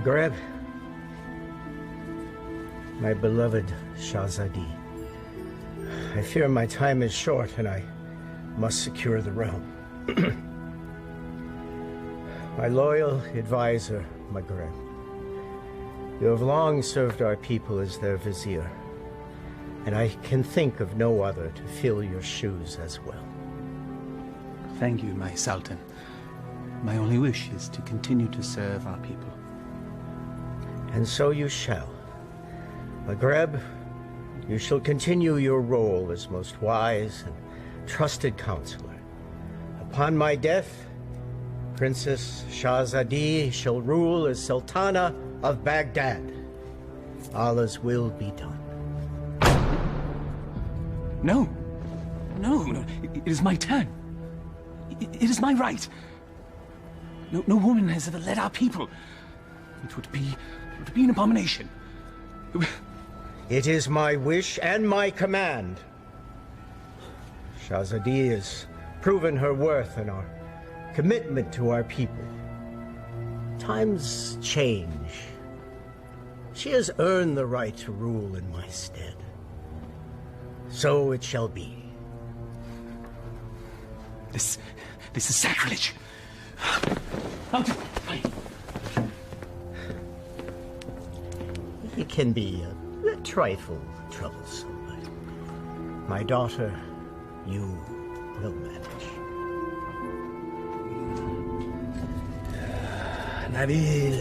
Maghreb, my beloved Shahzadi, I fear my time is short and I must secure the realm. My loyal advisor, Maghreb, you have long served our people as their vizier, and I can think of no other to fill your shoes as well. Thank you, my Sultan. My only wish is to continue to serve our people. And so you shall. Maghreb, you shall continue your role as most wise and trusted counselor. Upon my death, Princess Shahzadi shall rule as Sultana of Baghdad. Allah's will be done. No. No. It is my turn. It is my right. No woman has ever led our people. It would be an abomination. It is my wish and my command. Shahzadi has proven her worth and our commitment to our people. Times change. She has earned the right to rule in my stead. So it shall be. This is sacrilege. It can be a trifle troublesome, but my daughter, you will manage. Nabil,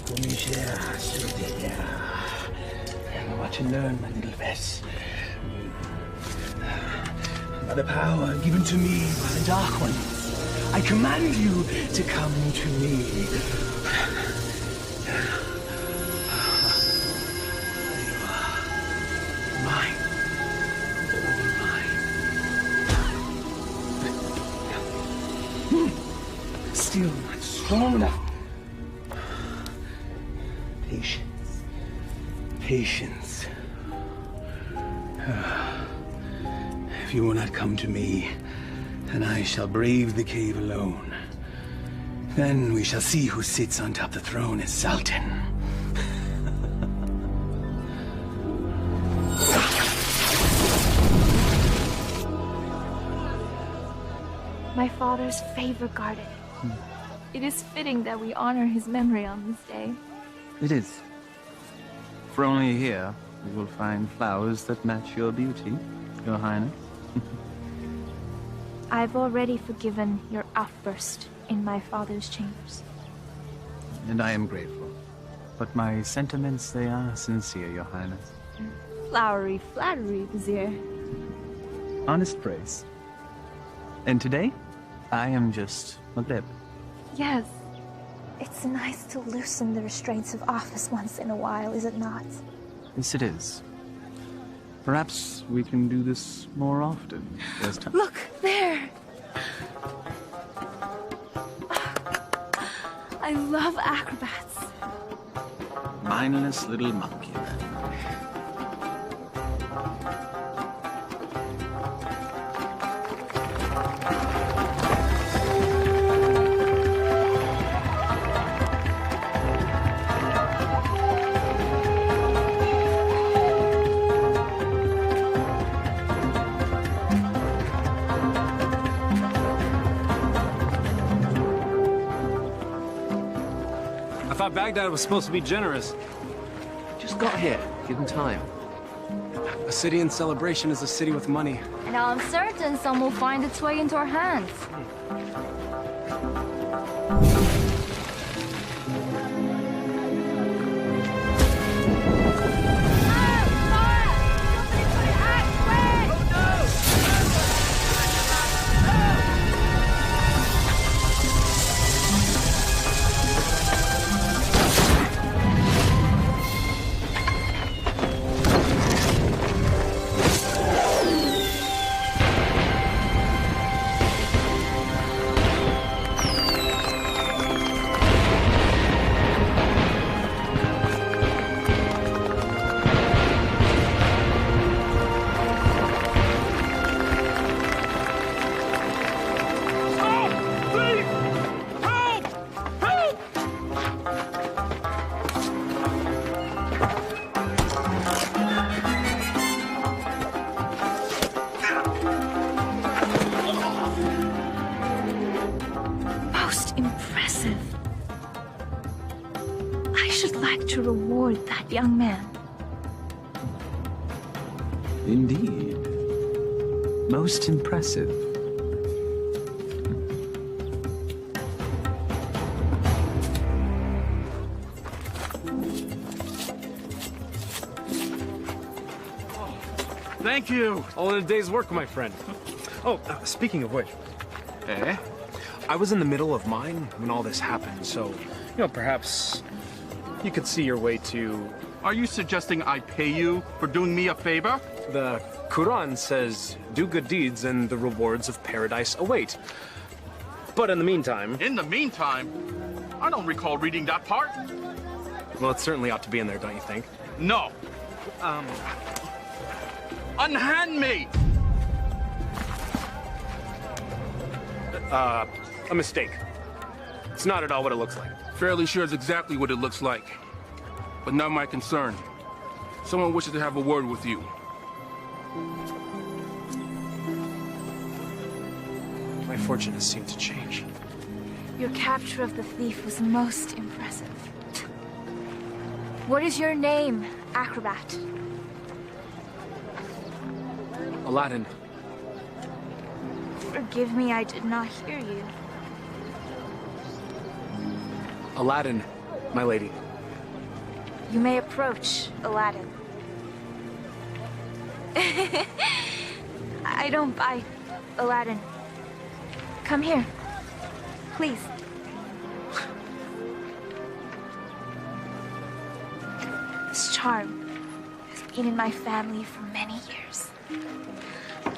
comincia sur Watch and learn, my little Vess. By the power given to me by the Dark One, I command you to come to me. Mine. All mine. Still not strong enough. Patience. Patience. If you will not come to me, then I shall brave the cave alone. Then we shall see who sits on top the throne as Sultan. My father's favor guarded. It is fitting that we honor his memory on this day. It is. For only here you will find flowers that match your beauty, Your Highness. I've already forgiven your outburst in my father's chambers. And I am grateful. But my sentiments, they are sincere, Your Highness. Flowery flattery, Vizier. Honest praise. And today, I am just Maghreb. Yes. It's nice to loosen the restraints of office once in a while, is it not? Yes, it is. Perhaps we can do this more often. Look, there! I love acrobats. Mindless little monkey, then. I thought Baghdad was supposed to be generous. Just got here. Give him time. A city in celebration is a city with money. And I'm certain some will find its way into our hands. of that young man. Indeed. Most impressive. Thank you. All in a day's work, my friend. Oh, speaking of which. Eh? I was in the middle of mine when all this happened, so, perhaps you could see your way to... Are you suggesting I pay you for doing me a favor? The Quran says, do good deeds and the rewards of paradise await. But in the meantime... In the meantime, I don't recall reading that part. Well, it certainly ought to be in there, don't you think? No. Unhand me! A mistake. It's not at all what it looks like. Fairly sure it's exactly what it looks like. But not my concern. Someone wishes to have a word with you. My fortune has seemed to change. Your capture of the thief was most impressive. What is your name, acrobat? Aladin. Forgive me, I did not hear you. Aladin, my lady. You may approach, Aladdin. I don't bite, Aladdin. Come here, please. This charm has been in my family for many years.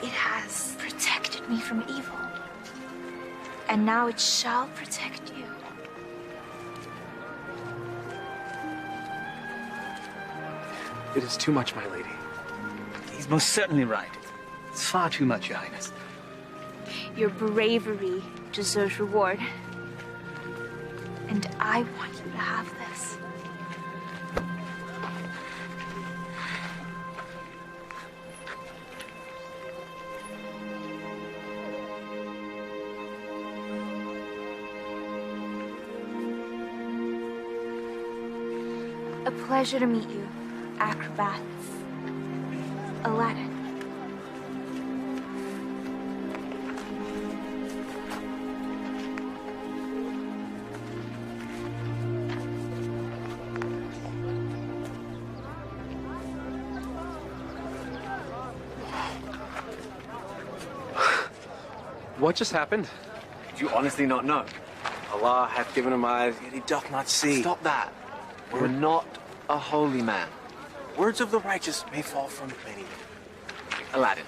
It has protected me from evil. And now it shall protect you. It is too much, my lady. He's most certainly right. It's far too much, Your Highness. Your bravery deserves reward. And I want you to have this. A pleasure to meet you, acrobats. Aladdin. What just happened? Do you honestly not know? Allah hath given him eyes, yet he doth not see. Stop that. We're not a holy man. Words of the righteous may fall from many. Aladdin,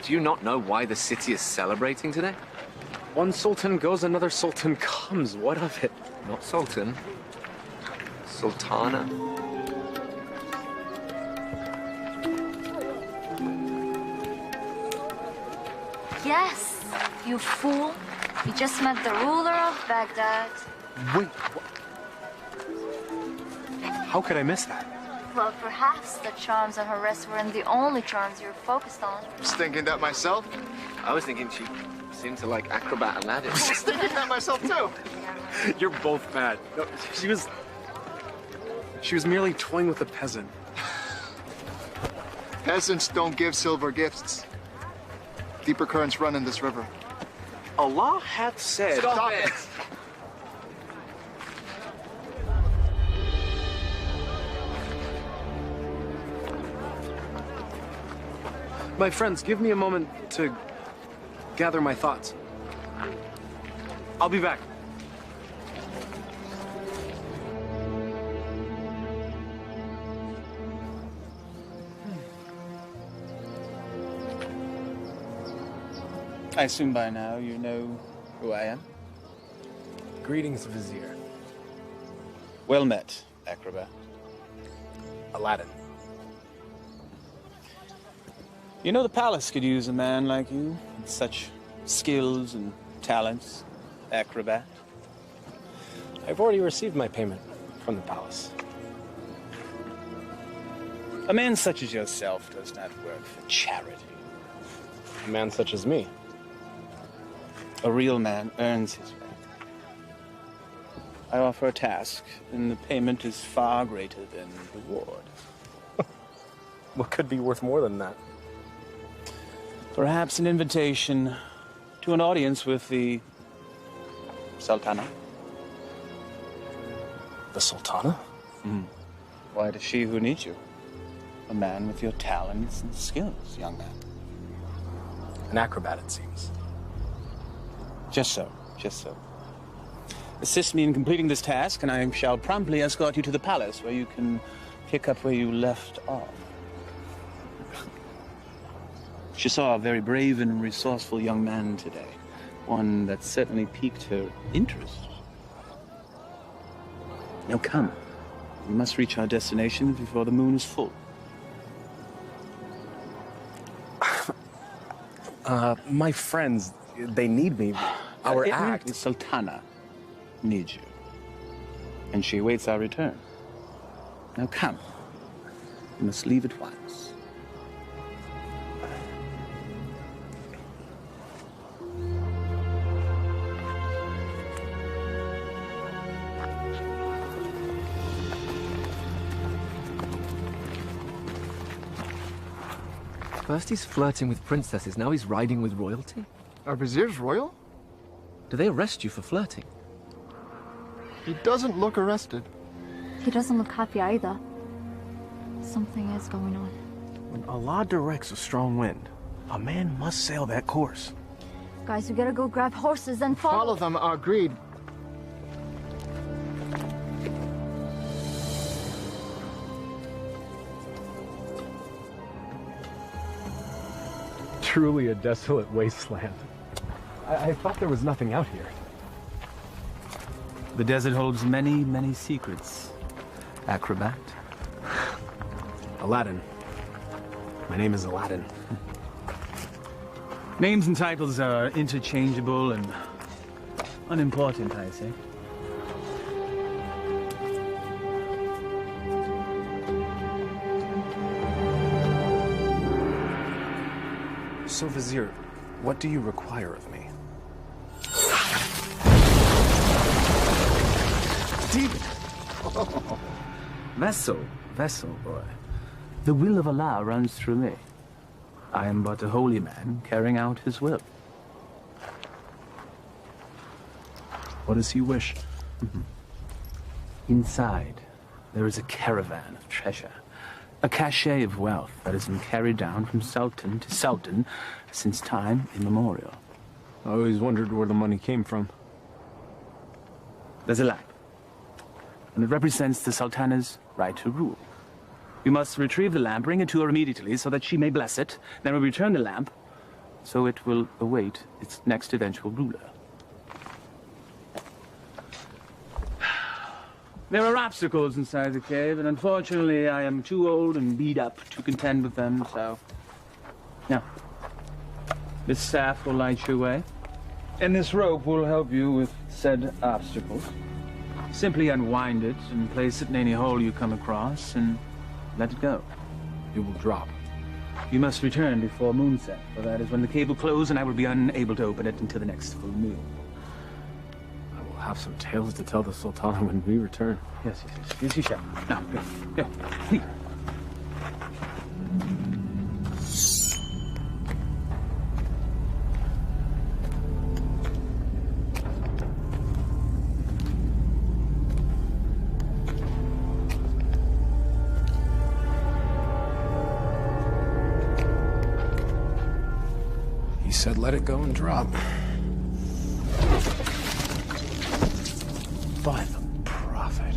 do you not know why the city is celebrating today? One sultan goes, another sultan comes. What of it? Not sultan. Sultana. Yes, you fool. You just met the ruler of Baghdad. Wait, what? How could I miss that? Well, perhaps the charms on her wrist weren't the only charms you were focused on. I was thinking that myself. I was thinking she seemed to like acrobat Aladdin. I was thinking that myself too. You're both bad. No, she was merely toying with a peasant. Peasants don't give silver gifts. Deeper currents run in this river. Allah hath said... Stop it! My friends, give me a moment to gather my thoughts. I'll be back. I assume by now you know who I am? Greetings, Vizier. Well met, acrobat. Aladdin. You know the palace could use a man like you, with such skills and talents, acrobat. I've already received my payment from the palace. A man such as yourself does not work for charity. A man such as me. A real man earns his way. I offer a task, and the payment is far greater than the reward. What could be worth more than that? Perhaps an invitation to an audience with the Sultana. The Sultana? Why, it is she who needs you. A man with your talents and skills, young man. An acrobat, it seems. Just so, just so. Assist me in completing this task, and I shall promptly escort you to the palace, where you can pick up where you left off. She saw a very brave and resourceful young man today. One that certainly piqued her interest. Now come. We must reach our destination before the moon is full. My friends, they need me. Our act. The Sultana needs you. And she awaits our return. Now come. We must leave at once. First he's flirting with princesses, now he's riding with royalty? Are viziers royal? Do they arrest you for flirting? He doesn't look arrested. He doesn't look happy either. Something is going on. When Allah directs a strong wind, a man must sail that course. Guys, we gotta go grab horses and Follow them, agreed. Truly a desolate wasteland. I thought there was nothing out here. The desert holds many, many secrets. Acrobat. Aladin. My name is Aladin. Names and titles are interchangeable and unimportant, I say. So, Vizier, what do you require of me? Vessel, boy. The will of Allah runs through me. I am but a holy man carrying out his will. What does he wish? Inside, there is a caravan of treasure. A cachet of wealth that has been carried down from sultan to sultan since time immemorial. I always wondered where the money came from. There's a lamp, and it represents the sultana's right to rule. You must retrieve the lamp, bring it to her immediately so that she may bless it, then we return the lamp so it will await its next eventual ruler. There are obstacles inside the cave, and unfortunately I am too old and beat up to contend with them, so... Now, this staff will light your way, and this rope will help you with said obstacles. Simply unwind it and place it in any hole you come across, and let it go. It will drop. You must return before moonset, for that is when the cave will close, and I will be unable to open it until the next full moon. We'll have some tales to tell the Sultana when we return. Yes, you shall. Now, go, please. He said let it go and drop. By the prophet.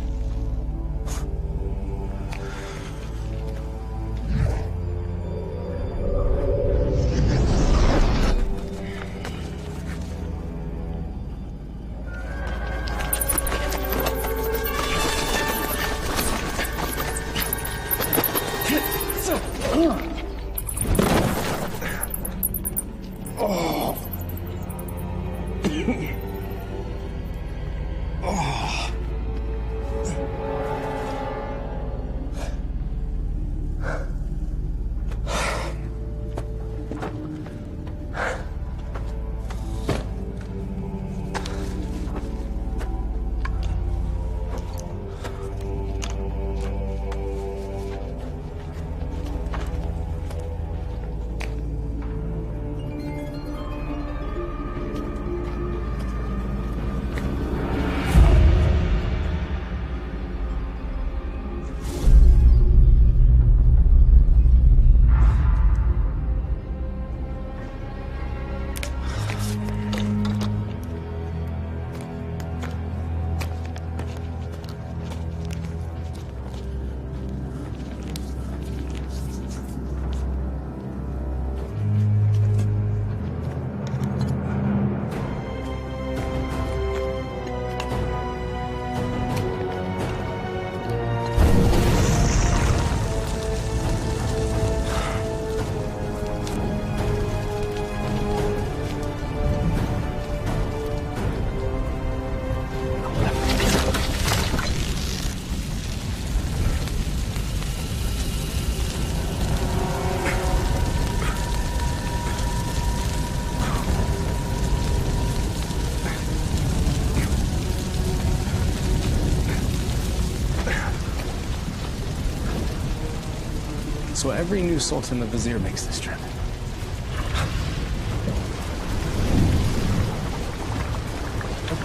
So every new sultan the vizier makes this trip.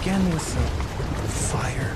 Again with the fire.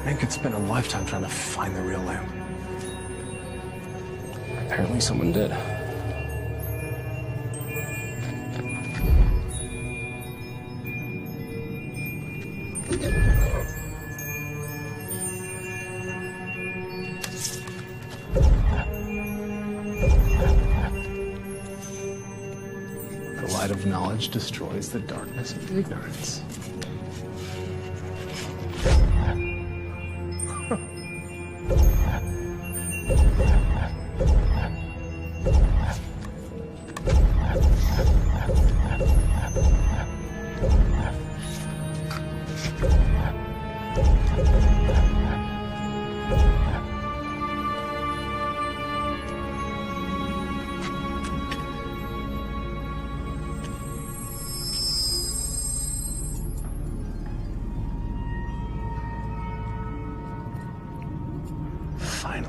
Man could spend a lifetime trying to find the real lamp. Apparently someone did. The light of knowledge destroys the darkness of ignorance. Finally.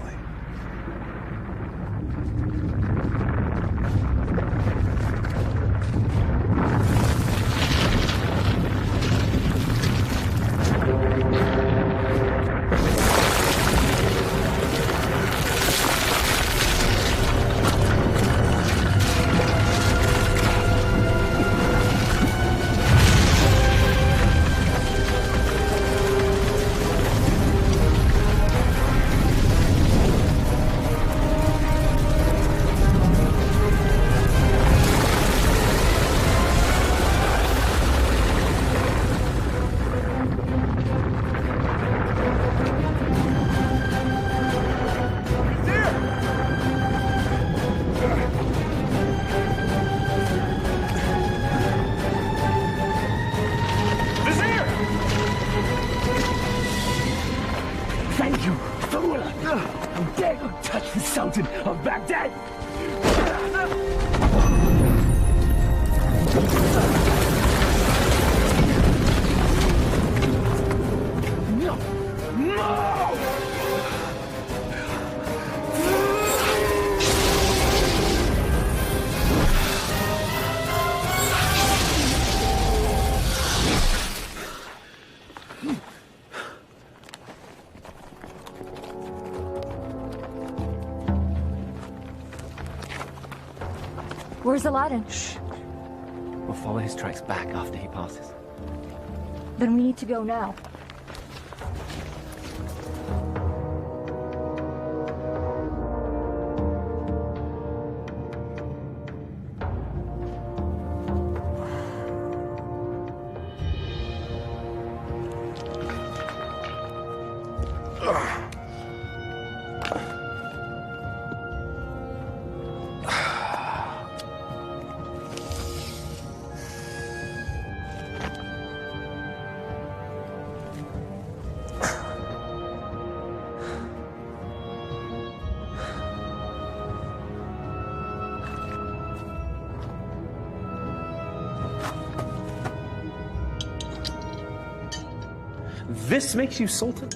Thank you, fool! How dare you touch the Sultan of Baghdad! No! No! Where's Aladdin? Shh. We'll follow his tracks back after he passes. Then we need to go now. This makes you Sultan?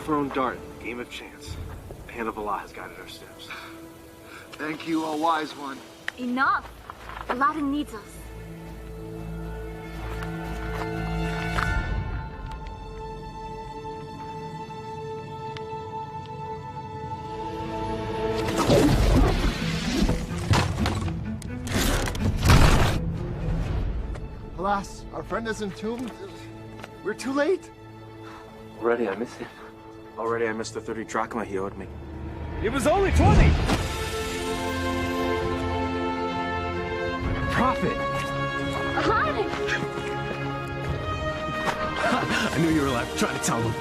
thrown dart, game of chance. The hand of Allah has guided our steps. Thank you, O wise one. Enough! Aladin needs us. Alas, our friend is entombed. We're too late. Already I missed him. Already I missed the 30 drachma he owed me. It was only 20! Prophet! Aladin! I knew you were alive. Try to tell him.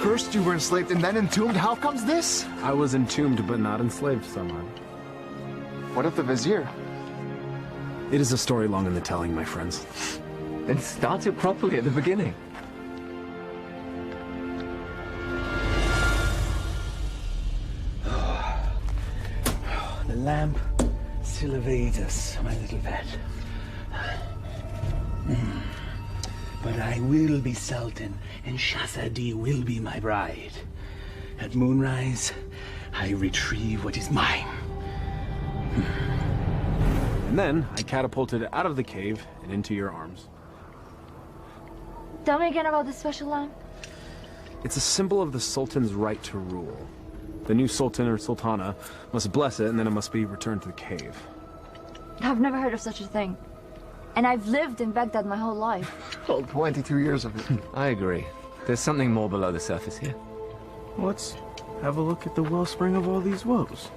First you were enslaved and then entombed. How comes this? I was entombed but not enslaved, Saman. What of the vizier? It is a story long in the telling, my friends. Then start it properly at the beginning. The lamp still evades us, my little pet. But I will be Sultan, and Shazadi will be my bride. At moonrise, I retrieve what is mine. And then I catapulted out of the cave and into your arms. Tell me again about the special lamp. It's a symbol of the Sultan's right to rule. The new Sultan or Sultana must bless it, and then it must be returned to the cave. I've never heard of such a thing. And I've lived in Baghdad my whole life. Well, 22 years of it. I agree. There's something more below the surface here. Let's have a look at the wellspring of all these woes.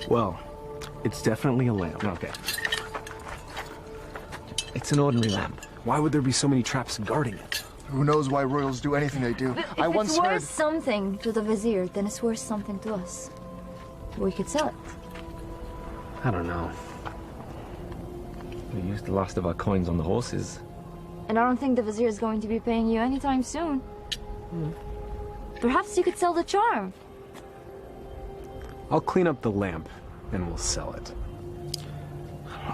Well, it's definitely a lamp. Okay. It's an ordinary lamp. Why would there be so many traps guarding it? Who knows why royals do anything they do? If I once it's worth heard... something to the vizier, then it's worth something to us. We could sell it. I don't know. We used the last of our coins on the horses. And I don't think the vizier is going to be paying you anytime soon. Perhaps you could sell the charm. I'll clean up the lamp, and we'll sell it.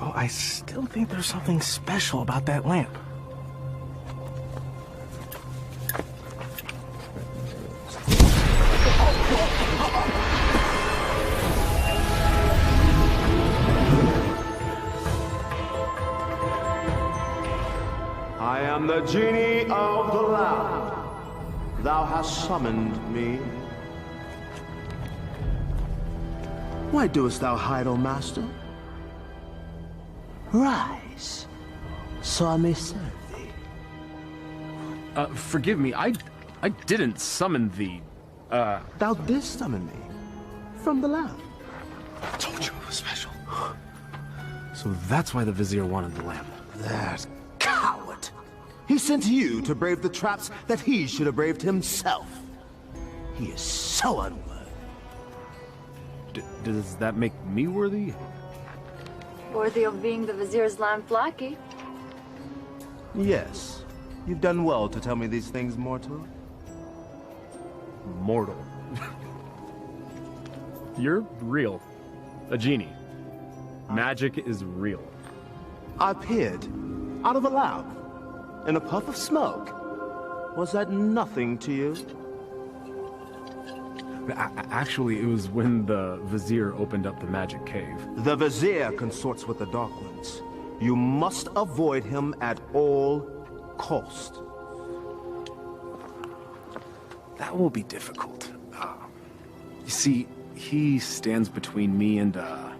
Oh, I still think there's something special about that lamp. I am the genie of the lamp. Thou hast summoned me. Why doest thou hide, O master? Rise, so I may serve thee. Forgive me, I didn't summon thee. Thou didst summon me from the lamp. I told you it was special. So that's why the vizier wanted the lamp. That coward! He sent you to brave the traps that he should have braved himself. He is so unworthy. Does that make me worthy? Worthy of being the vizier's lamp lackey. Yes. You've done well to tell me these things, mortal. Mortal. You're real. A genie. Magic is real. I appeared out of a lamp in a puff of smoke. Was that nothing to you? Actually, it was when the vizier opened up the magic cave. The vizier consorts with the Dark Ones. You must avoid him at all cost. That will be difficult. You see, he stands between me and a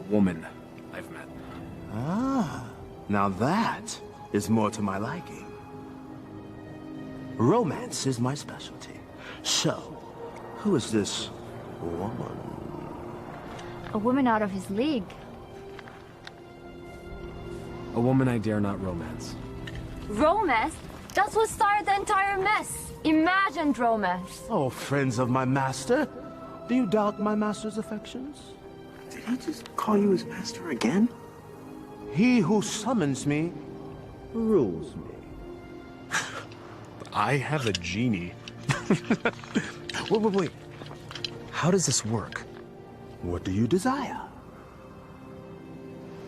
woman I've met. Ah, now that is more to my liking. Romance is my specialty. So, who is this woman? A woman out of his league. A woman I dare not romance. Romance? That's what started the entire mess. Imagined romance. Oh, friends of my master, do you doubt my master's affections? Did he just call you his master again? He who summons me rules me. I have a genie. Wait. How does this work? What do you desire?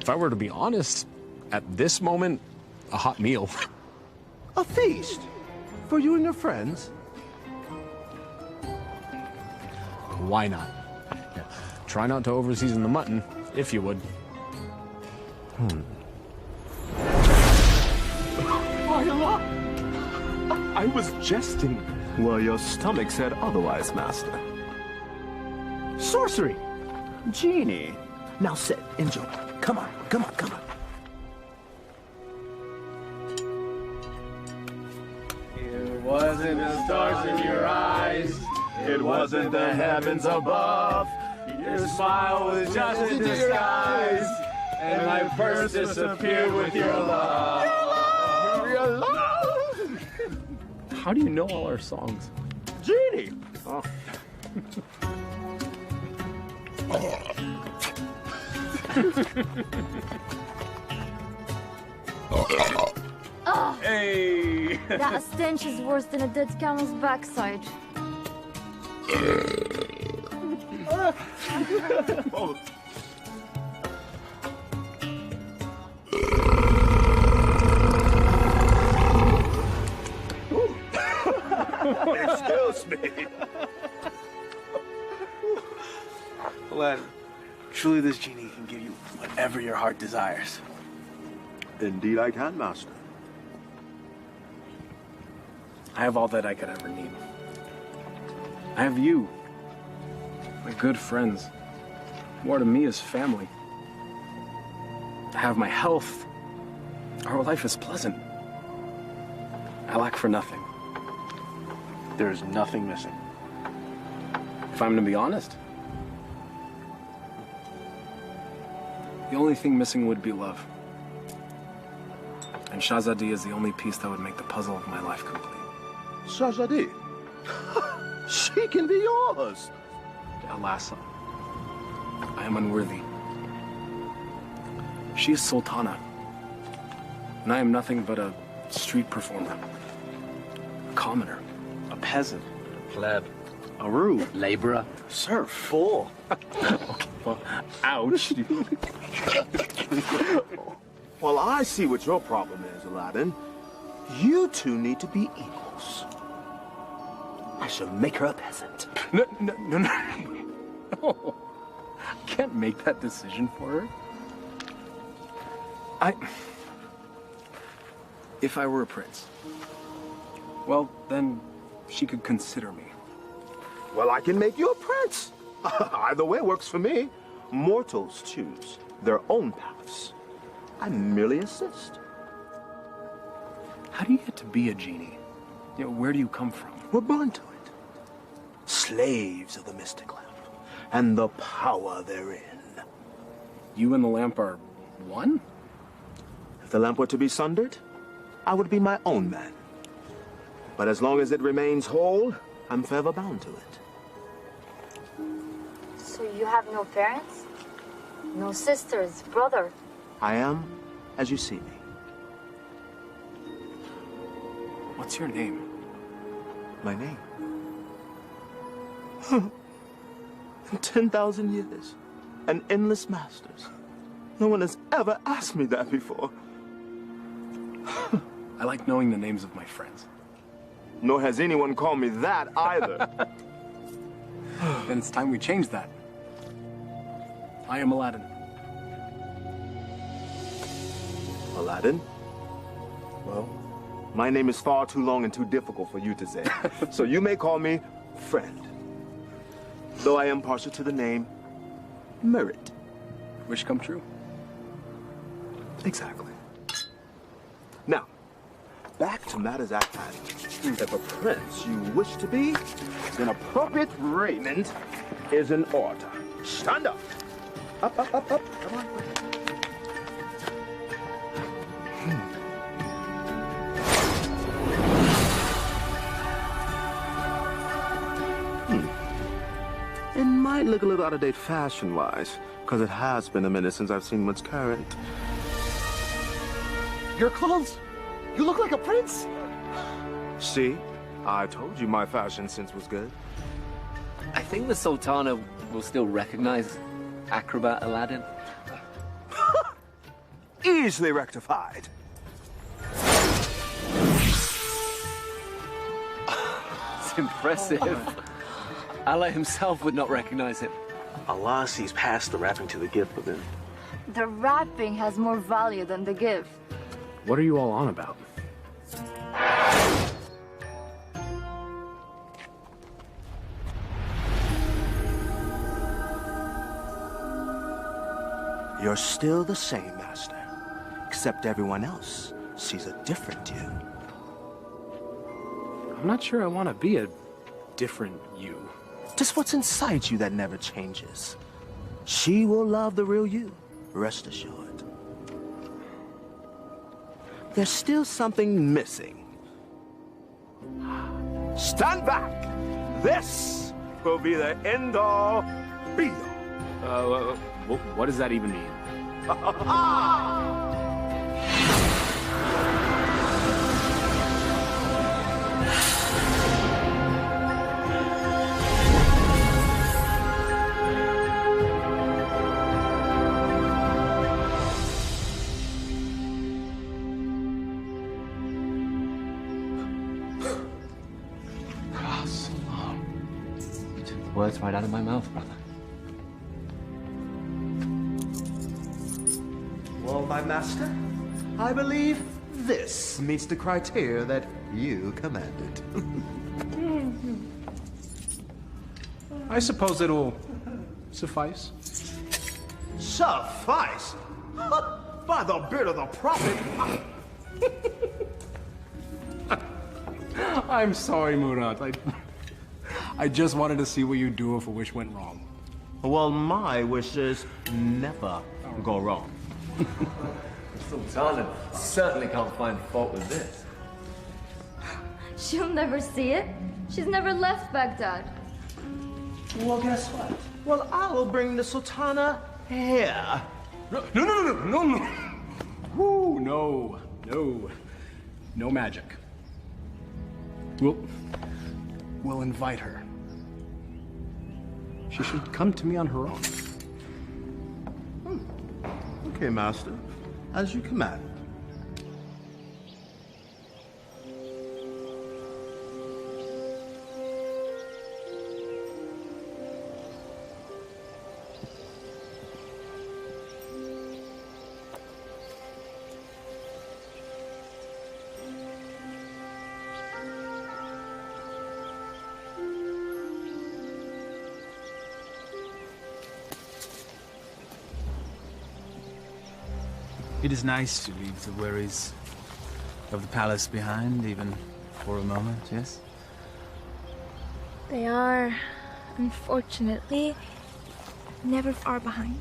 If I were to be honest, at this moment, a hot meal. A feast? For you and your friends? Why not? Yeah. Try not to overseason the mutton, if you would. I was jesting. Well, your stomach said otherwise, Master. Sorcery! Genie! Now sit, enjoy. Come on, come on, come on. It wasn't the stars in your eyes. It wasn't the heavens above. Your smile was just a disguise. And my purse disappeared with your love. Your love! How do you know all our songs? Genie! Oh. Oh, Hey! that stench is worse than a dead camel's backside. Oh. Excuse me. Aladin, truly this genie can give you whatever your heart desires. Indeed I can, Master. I have all that I could ever need. I have you, my good friends. More to me is family. I have my health. Our life is pleasant. I lack for nothing. There is nothing missing. If I'm to be honest, the only thing missing would be love. And Shahzadi is the only piece that would make the puzzle of my life complete. Shahzadi? She can be yours. Alas, I am unworthy. She is Sultana, and I am nothing but a street performer, a commoner, a peasant, A pleb. a rube, Laborer. serf, fool. Okay, well, ouch. Well, I see what your problem is, Aladin. You two need to be equals. I shall make her a peasant. No. No. I can't make that decision for her. If I were a prince, well, then she could consider me. Well, I can make you a prince. Either way works for me. Mortals choose their own paths. I merely assist. How do you get to be a genie? Where do you come from? We're born to it. Slaves of the mystic lamp and the power therein. You and the lamp are one? If the lamp were to be sundered, I would be my own man. But as long as it remains whole, I'm forever bound to it. So you have no parents? No sisters, brother? I am as you see me. What's your name? My name? In 10,000 years and endless masters, no one has ever asked me that before. I like knowing the names of my friends. Nor has anyone called me that either. Then it's time we change that. I am Aladin. Aladin? Well, my name is far too long and too difficult for you to say. So you may call me friend. Though I am partial to the name Merit. Wish come true. Exactly. Now, back to matters at hand. If a prince you wish to be, then appropriate raiment is in order. Stand up. Up. Come on. It might look a little out of date fashion-wise, because it has been a minute since I've seen what's current. Your clothes? You look like a prince. See? I told you my fashion sense was good. I think the Sultana will still recognize acrobat Aladin. easily rectified. It's impressive. Allah himself would not recognize him. Allah sees past the wrapping to the gift within. The wrapping has more value than the gift. What are you all on about? You're still the same, Master. Except everyone else sees a different you. I'm not sure I want to be a different you. Just what's inside you that never changes. She will love the real you, rest assured. There's still something missing. Stand back! This will be the end-all, be-all. What does that even mean? Words right out of my mouth, brother. Well, my master, I believe this meets the criteria that you commanded. I suppose it'll suffice. Suffice? By the beard of the prophet! I'm sorry, Murat. I just wanted to see what you'd do if a wish went wrong. Well, my wishes never go wrong. Sultana certainly can't find fault with this. She'll never see it. She's never left Baghdad. Well, guess what? Well, I will bring the Sultana here. No. Woo, no. No magic. We'll invite her. She should come to me on her own. Okay, master. As you command. It is nice to leave the worries of the palace behind, even for a moment, yes? They are, unfortunately, never far behind.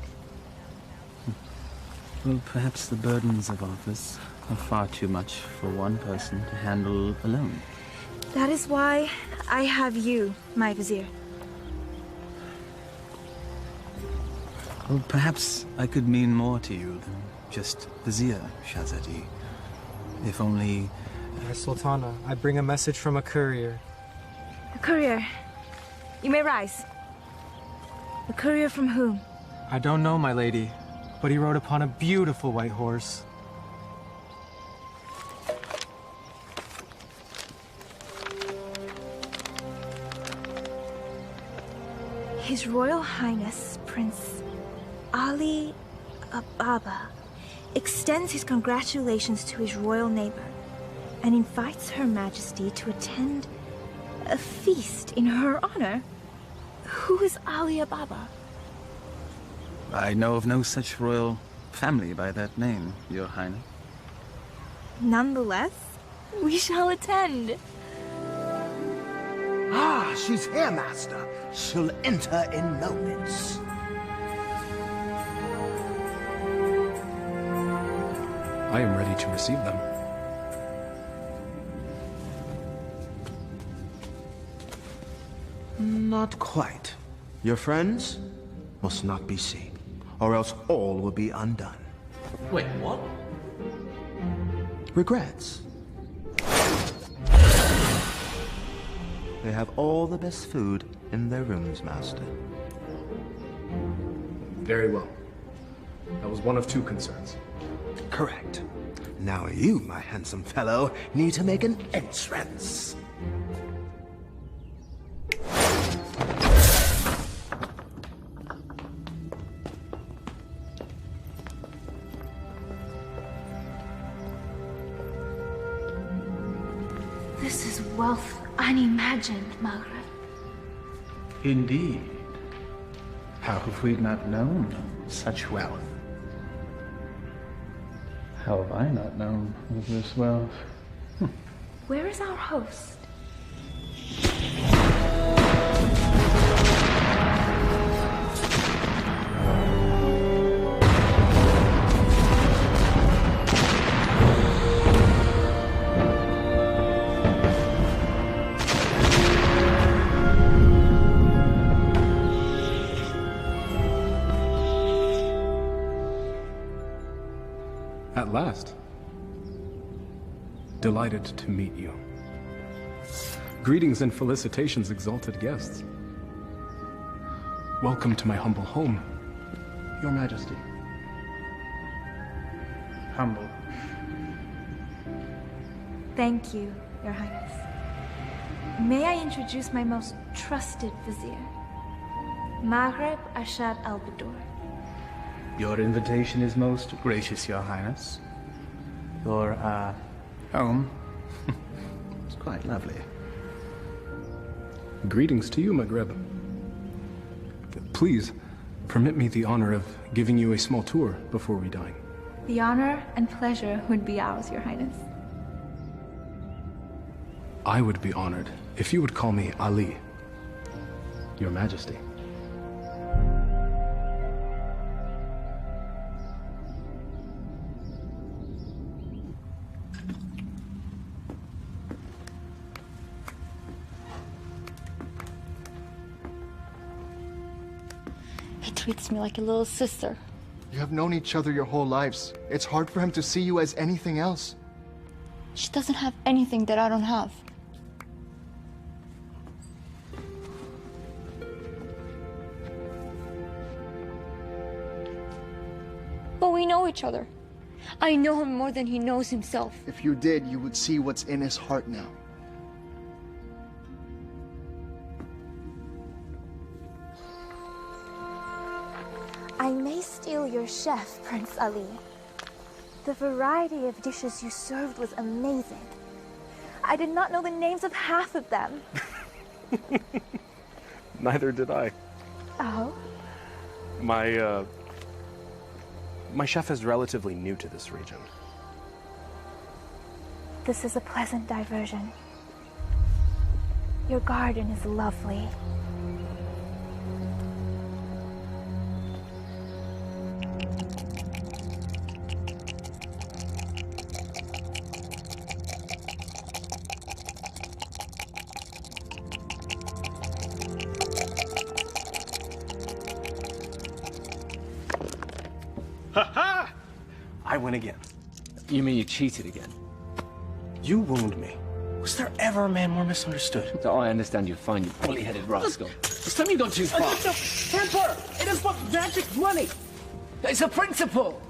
Well, perhaps the burdens of office are far too much for one person to handle alone. That is why I have you, my vizier. Well, perhaps I could mean more to you than just Vizier, Shahzadi. If only... Sultana, I bring a message from a courier. A courier? You may rise. A courier from whom? I don't know, my lady, but he rode upon a beautiful white horse. His Royal Highness, Prince Ali Ababa, extends his congratulations to his royal neighbor and invites Her Majesty to attend a feast in her honor. Who is Ali Ababa? I know of no such royal family by that name, Your Highness. Nonetheless, we shall attend. Ah, she's here, master. She'll enter in moments. I am ready to receive them. Not quite. Your friends must not be seen, or else all will be undone. Wait, what? Regrets. They have all the best food in their rooms, master. Very well. That was one of two concerns. correct. Now you, my handsome fellow, need to make an entrance. This is wealth unimagined, Margaret. Indeed. How have we not known such wealth? How have I not known of this wealth? Where is our host? At last. Delighted to meet you. Greetings and felicitations, exalted guests. Welcome to my humble home, Your Majesty. Humble. Thank you, Your Highness. May I introduce my most trusted vizier, Maghreb Ashad al-Badur. Your invitation is most gracious, Your Highness. Your, home is quite lovely. Greetings to you, Maghreb. Please, permit me the honor of giving you a small tour before we dine. The honor and pleasure would be ours, Your Highness. I would be honored if you would call me Ali, Your Majesty. He treats me like a little sister. You have known each other your whole lives. It's hard for him to see you as anything else. She doesn't have anything that I don't have. But we know each other. I know him more than he knows himself. If you did, you would see what's in his heart now. I may steal your chef, Prince Ali. The variety of dishes you served was amazing. I did not know the names of half of them. Neither did I. Oh? My chef is relatively new to this region. This is a pleasant diversion. Your garden is lovely. Ha-ha! I win again. You mean you cheated again? You wound me. Was there ever a man more misunderstood? So I understand you're fine, you bully-headed rascal. It's time you go too far. Temper! It is but magic money! It's a principle!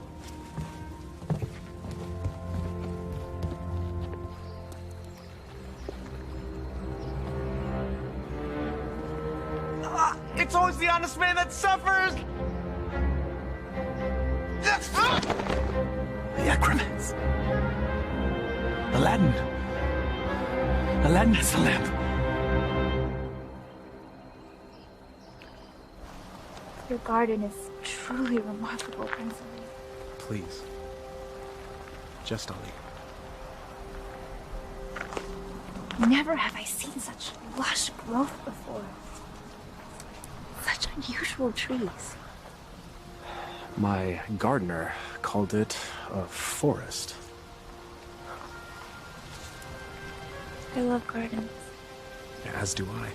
It's always the honest man that suffers! The acromats. Aladin. Aladin has the lamp. Your garden is truly remarkable, Prince Ali. Please. Just Ali. Never have I seen such lush growth before. Such unusual trees. My gardener called it a forest. I love gardens. As do I.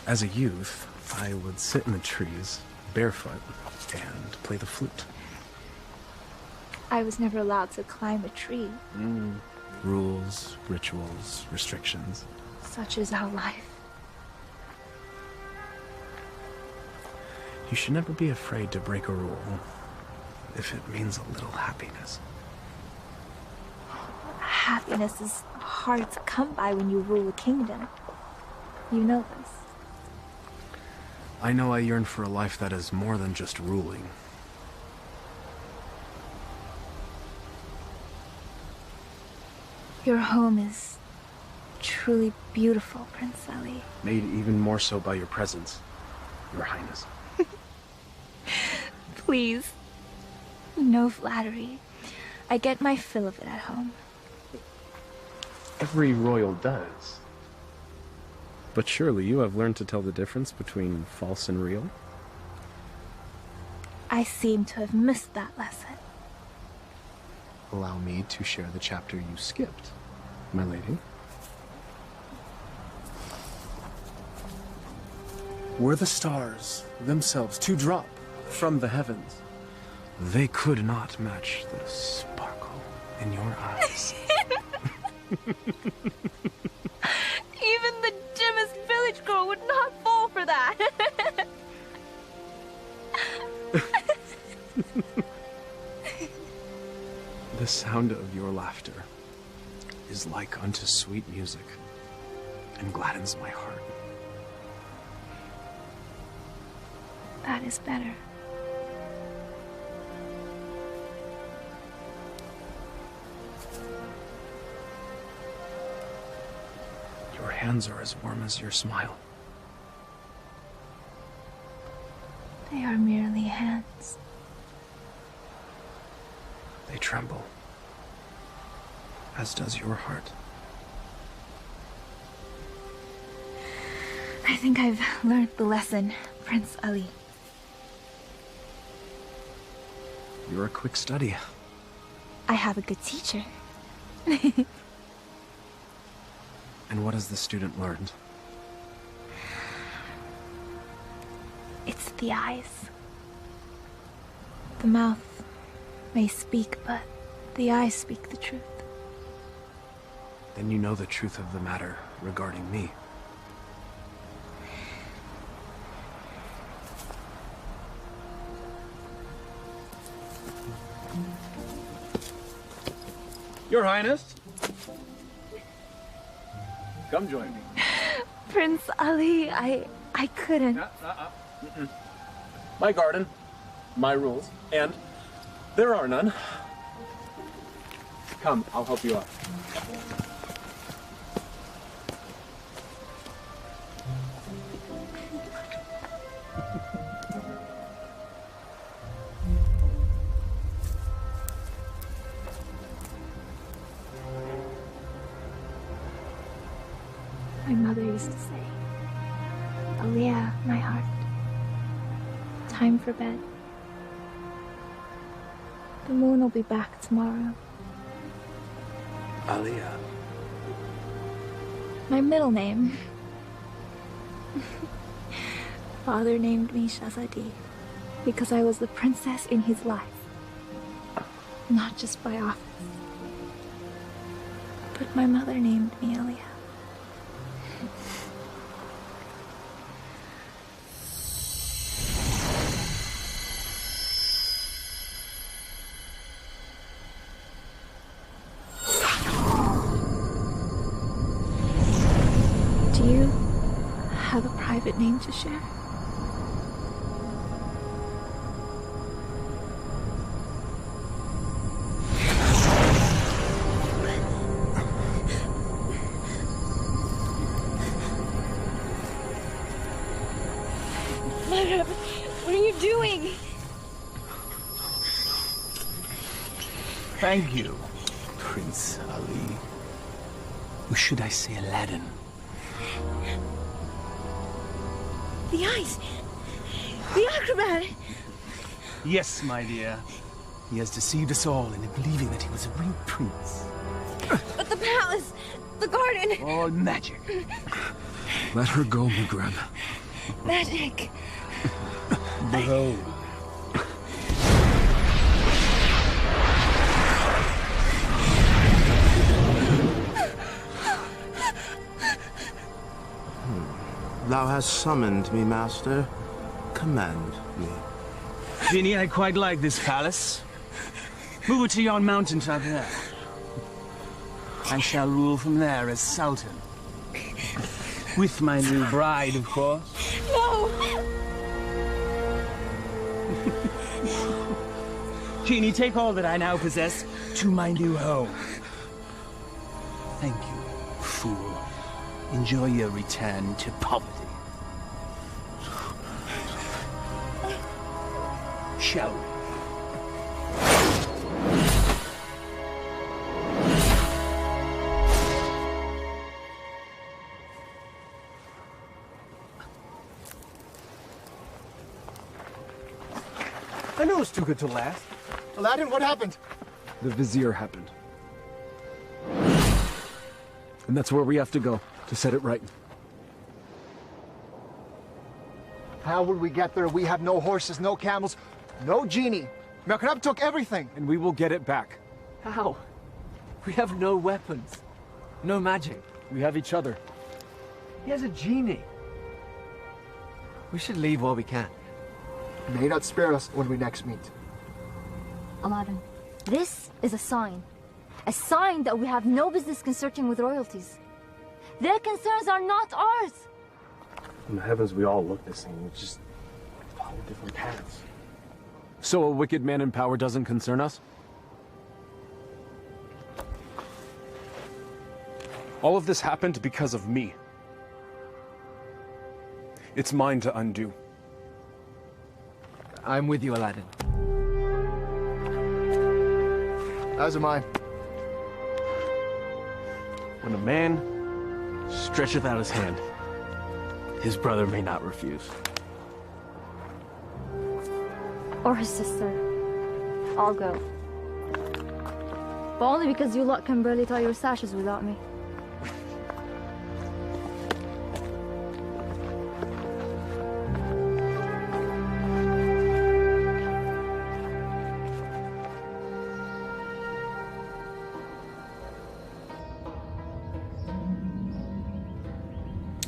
As a youth, I would sit in the trees, barefoot, and play the flute. I was never allowed to climb a tree. Rules, rituals, restrictions. Such is our life. You should never be afraid to break a rule. if it means a little happiness. Happiness is hard to come by when you rule a kingdom. You know this. I know I yearn for a life that is more than just ruling. Your home is truly beautiful, Prince Ali. Made even more so by your presence, Your Highness. Please. No flattery. I get my fill of it at home. Every royal does. But surely you have learned to tell the difference between false and real? I seem to have missed that lesson. Allow me to share the chapter you skipped, my lady. Were the stars themselves to drop from the heavens, they could not match the sparkle in your eyes. Even the dimmest village girl would not fall for that. The sound of your laughter is like unto sweet music and gladdens my heart. That is better. Your hands are as warm as your smile. They are merely hands. They tremble, as does your heart. I think I've learned the lesson, Prince Ali. You're a quick study. I have a good teacher. And what has the student learned? It's the eyes. The mouth may speak, but the eyes speak the truth. Then you know the truth of the matter regarding me. Your Highness. Come join me. Prince Ali, I couldn't. My garden, my rules, and there are none. Come, I'll help you out. My mother used to say, Aliyah, my heart, time for bed. The moon will be back tomorrow. Aliyah. My middle name. Father named me Shazadi because I was the princess in his life, not just by office. But my mother named me Aliyah. Do you have a private name to share? Madam, what are you doing? Thank you, Prince Ali. Or should I say Aladin? The eyes! The acrobat! Yes, my dear. He has deceived us all into believing that he was a real prince. But the palace! The garden! All magic. Let her go, Mugreb. Magic! Behold. Thou hast summoned me, master. Command me. Ginny, I quite like this palace. Move to yon mountaintop there. I shall rule from there as Sultan. With my new bride, of course. No! Genie, take all that I now possess to my new home. Thank you, fool. Enjoy your return to poverty. Shall we? I knew it was too good to last. Aladin, what happened? The Vizier happened. And that's where we have to go, to set it right. How will we get there? We have no horses, no camels, no genie. Melkarab took everything. And we will get it back. How? We have no weapons. No magic. We have each other. He has a genie. We should leave while we can. May not spare us when we next meet. Aladin, this is a sign. A sign that we have no business consorting with royalties. Their concerns are not ours. In the heavens, we all look the same. We just follow different paths. So a wicked man in power doesn't concern us? All of this happened because of me. It's mine to undo. I'm with you, Aladin. As am I. When a man stretcheth out his hand, his brother may not refuse. Or his sister. I'll go. But only because you lot can barely tie your sashes without me.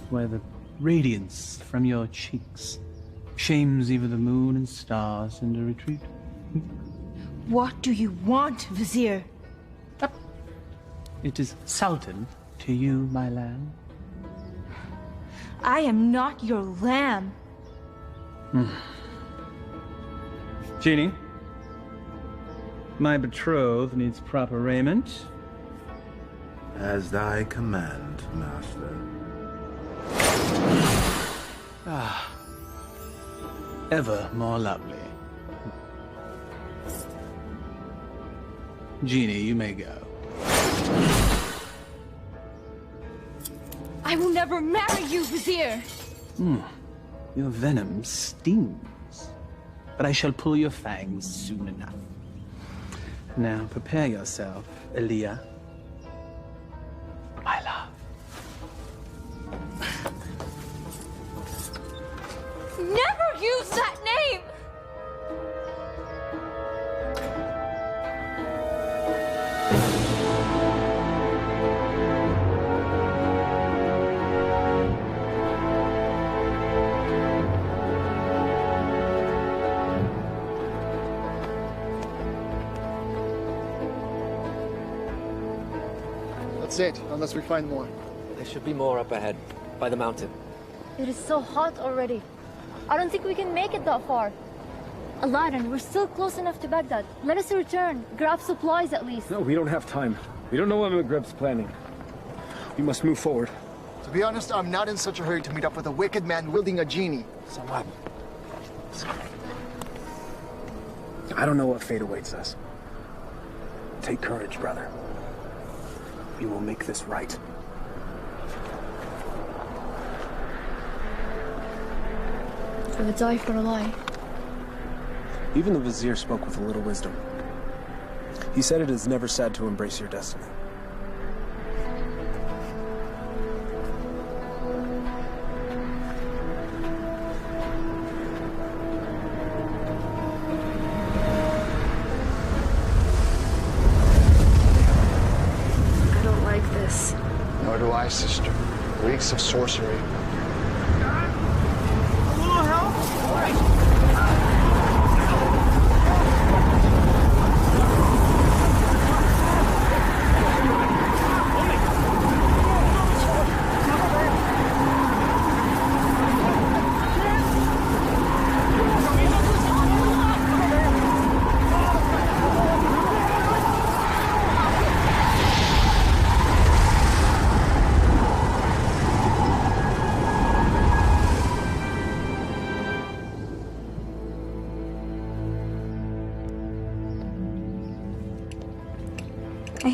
Where the radiance from your cheeks shames even the moon and stars into retreat. What do you want, Vizier? It is Sultan to you, my lamb. I am not your lamb. Genie, my betrothed needs proper raiment. As thy command, master. Ah, ever more lovely. Genie, you may go. I will never marry you, Vizier! Your venom stings, but I shall pull your fangs soon enough. Now prepare yourself, Elia. My love. Never use that name! That's it, unless we find more. There should be more up ahead, by the mountain. It is so hot already. I don't think we can make it that far. Aladin, we're still close enough to Baghdad. Let us return. Grab supplies at least. No, we don't have time. We don't know what Maghreb's planning. We must move forward. To be honest, I'm not in such a hurry to meet up with a wicked man wielding a genie. So what? I don't know what fate awaits us. Take courage, brother. We will make this right. I would die for a lie. Even the Vizier spoke with a little wisdom. He said it is never sad to embrace your destiny. I don't like this. Nor do I, sister. Reeks of sorcery.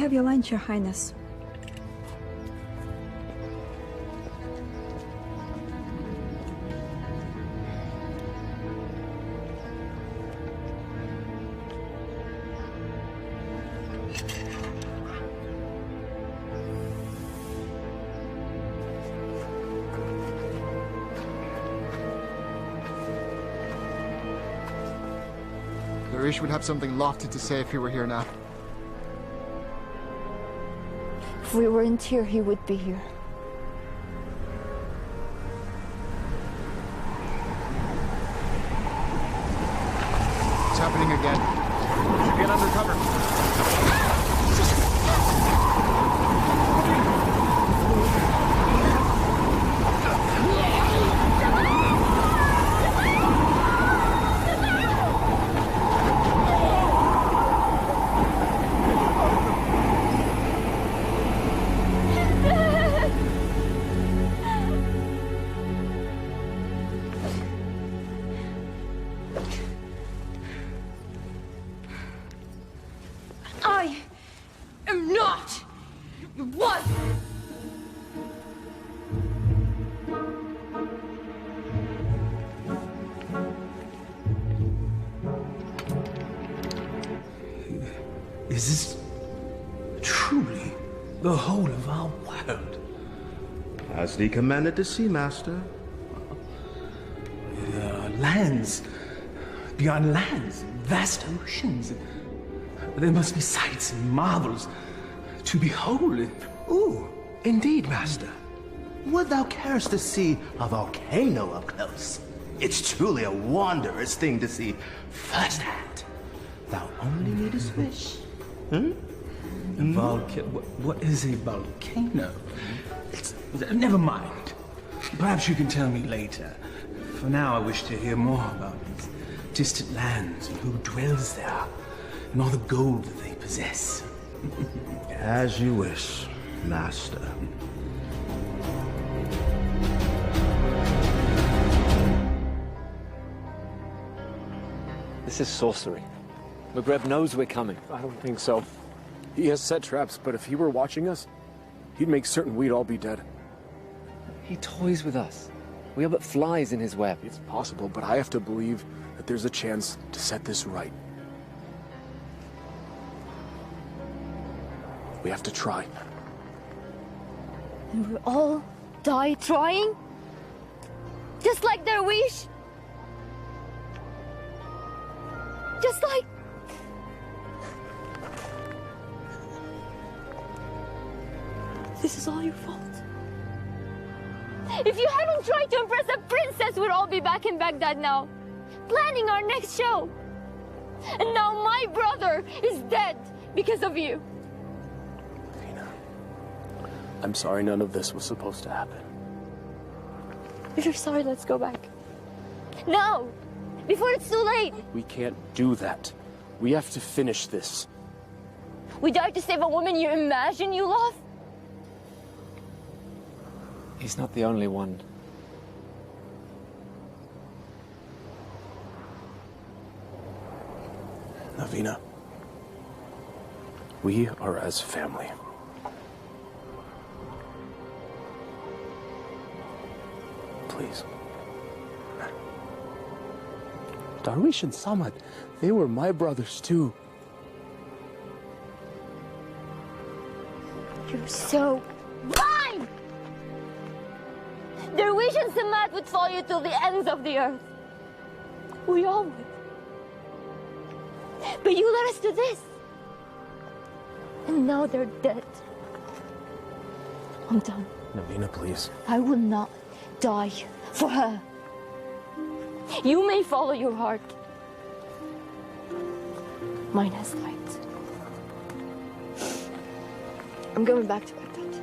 have your lunch, Your Highness. Darish would have something lofty to say if he were here now. If we weren't here, he would be here. It's happening again. Get under cover. I am not your wife! Is this truly the whole of our world? As thee commanded to see, Master. There are lands beyond lands, vast oceans. There must be sights and marvels to behold. Ooh, indeed, Master. Would thou carest to see a volcano up close? It's truly a wondrous thing to see firsthand. Thou only needest wish. What is a volcano? Never mind. Perhaps you can tell me later. For now, I wish to hear more about these distant lands and who dwells there, and all the gold that they possess. As you wish, Master. This is sorcery. McGreb knows we're coming. I don't think so. He has set traps, but if he were watching us, he'd make certain we'd all be dead. He toys with us. We are but flies in his web. It's possible, but I have to believe that there's a chance to set this right. We have to try. And we'll all die trying? Just like their wish? Just like... This is all your fault. If you hadn't tried to impress a princess, we'd all be back in Baghdad now, planning our next show. And now my brother is dead because of you. I'm sorry none of this was supposed to happen. If you're sorry, let's go back. Now! Before it's too late! We can't do that. We have to finish this. We died to save a woman you imagine you love? He's not the only one. Navina, we are as family. Please. Darwish and Samad, they were my brothers too. You're so blind! Darwish and Samad would follow you till the ends of the earth. We all would. But you led us to this. And now they're dead. I'm done. Navina, please. I will not die for her. You may follow your heart. Mine has died. I'm going back to Baghdad.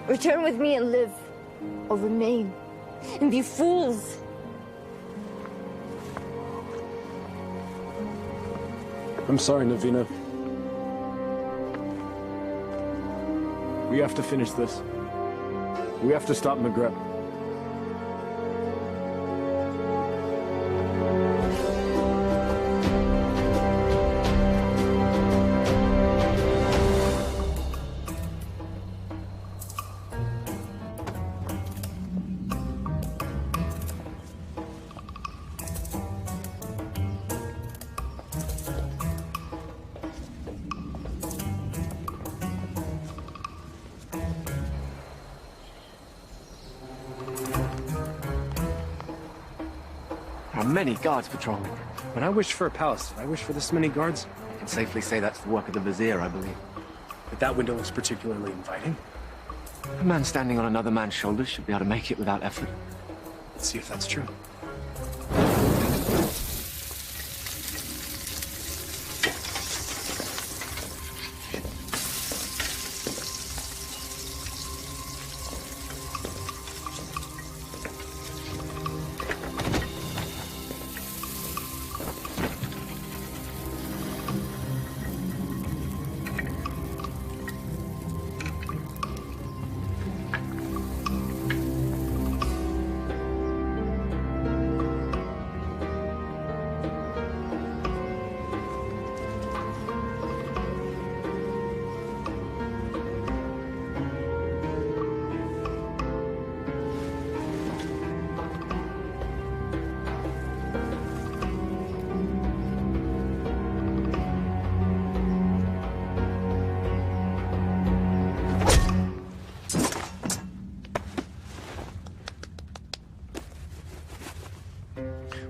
Return with me and live, or remain, and be fools. I'm sorry, Navina. We have to finish this. We have to stop McGreb. are many guards patrolling. When I wished for a palace, did I wish for this many guards? I can safely say that's the work of the vizier, I believe. But that window looks particularly inviting. A man standing on another man's shoulders should be able to make it without effort. Let's see if that's true.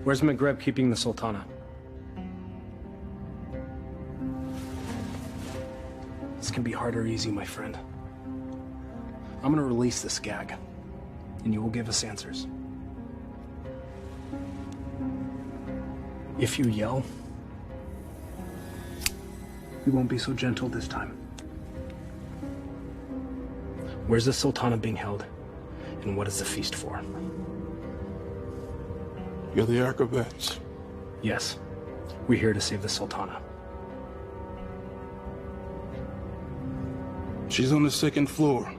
Where's Maghreb keeping the Sultana? This can be hard or easy, my friend. I'm gonna release this gag, and you will give us answers. If you yell, we won't be so gentle this time. Where's the Sultana being held, and what is the feast for? You're the Archivets. Yes. We're here to save the Sultana. She's on the 2nd floor.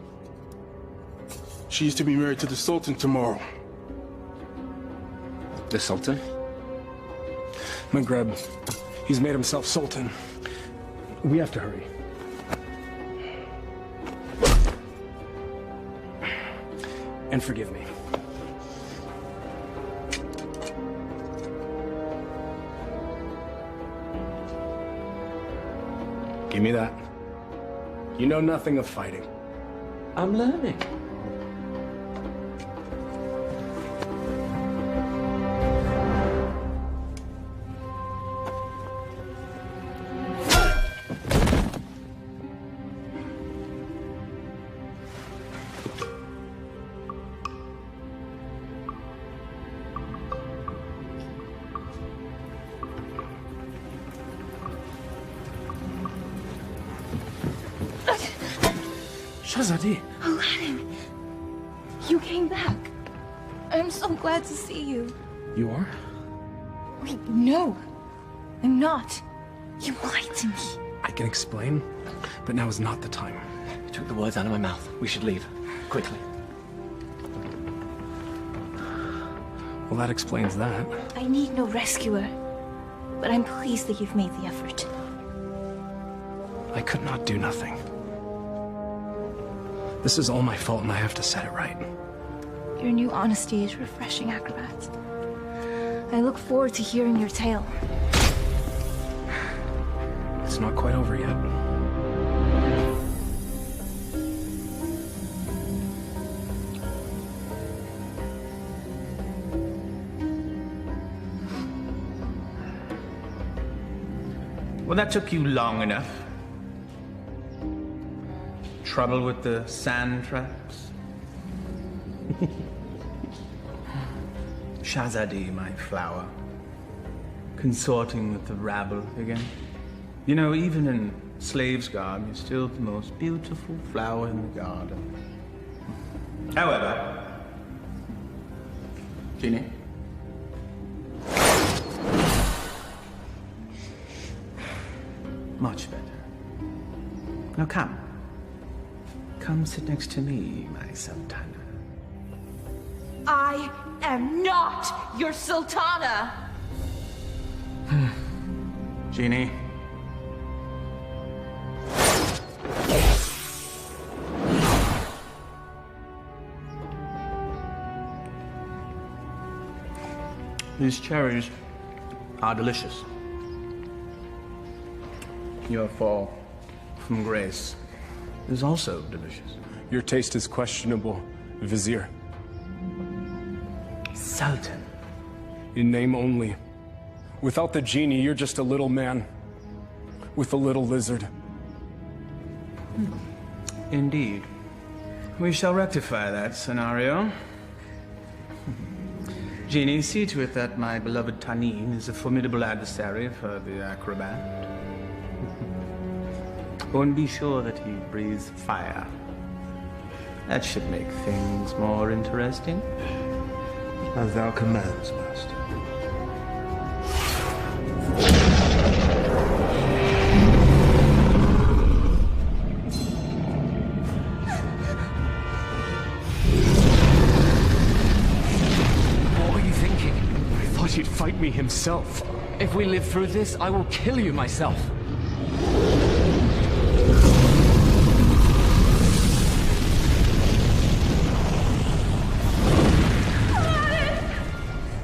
She's to be married to the Sultan tomorrow. The Sultan? Maghreb. He's made himself Sultan. We have to hurry. And forgive me. Give me that. You know nothing of fighting. I'm learning. Shahzadi. Aladin, you came back. I'm so glad to see you. You are? Wait, no. I'm not. You lied to me. I can explain, but now is not the time. You took the words out of my mouth. We should leave. Quickly. Well, that explains that. I need no rescuer, but I'm pleased that you've made the effort. I could not do nothing. This is all my fault, and I have to set it right. Your new honesty is refreshing, Acrobat. I look forward to hearing your tale. It's not quite over yet. Well, that took you long enough. Trouble with the sand traps? Shahzadi, my flower. Consorting with the rabble again. You know, even in slave's garb, you're still the most beautiful flower in the garden. However, Jeannie? Much better. Now come. Come sit next to me, my Sultana. I am not your Sultana! Jeannie. These cherries are delicious. Your fall from grace is also delicious. Your taste is questionable, Vizier. Sultan, In name only. Without the genie, you're just a little man. With a little lizard. Indeed. We shall rectify that scenario. Genie, see to it that my beloved Tanin is a formidable adversary for the acrobat. Oh, and be sure that he breathes fire. That should make things more interesting. As thou commands, master. What are you thinking? I thought he'd fight me himself. If we live through this, I will kill you myself.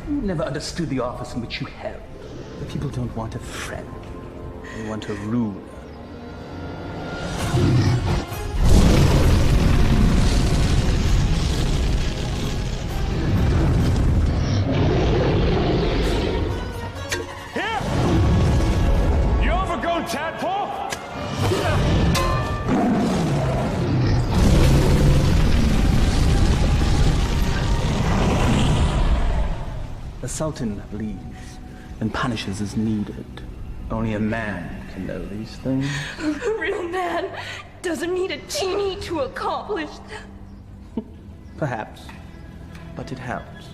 You never understood the office in which you held. The people don't want a friend. They want a ruler. Here! You overgrown tadpole! The Sultan bleeds and punishes as needed. Only a man can know these things. A real man doesn't need a genie to accomplish that. Perhaps, but it helps.